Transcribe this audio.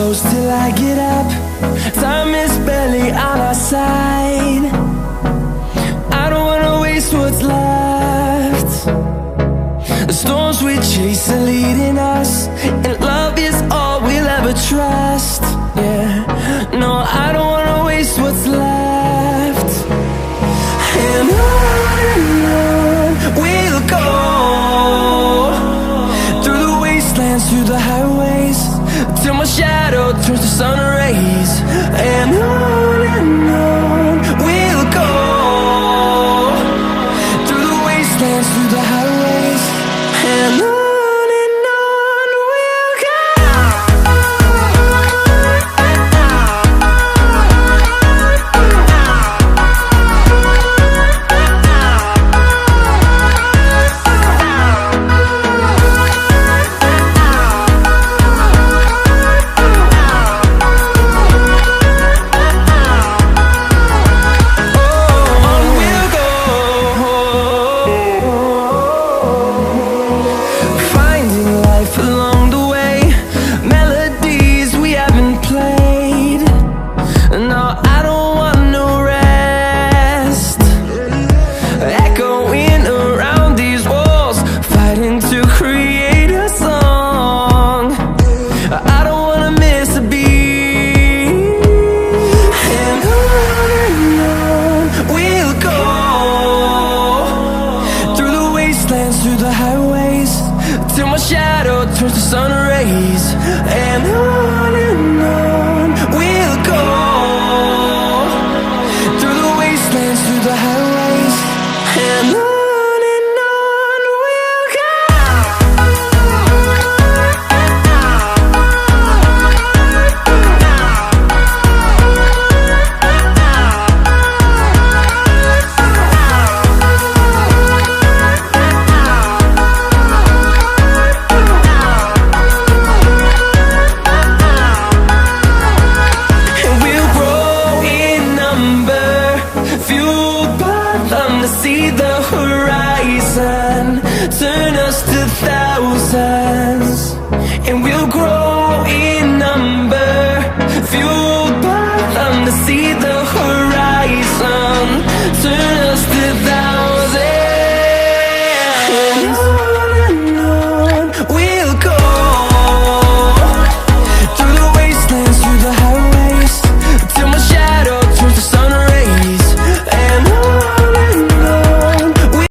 close till I get up. Time is barely on our side. I don't wanna waste what's left. The storms we chase are leading us, and love is all we'll ever trust. Yeah, no, I don't wanna waste what's left. And on we'll go, through the wastelands, through the highways, till my shadow turns to sun rays. And on we'll go, through the wastelands, through the highways, and on. Through the highways, till my shadow turns to sun rays. And on we'll go, through the wastelands, through the highways, and on. See the horizon turn us to thousands, and we'll grow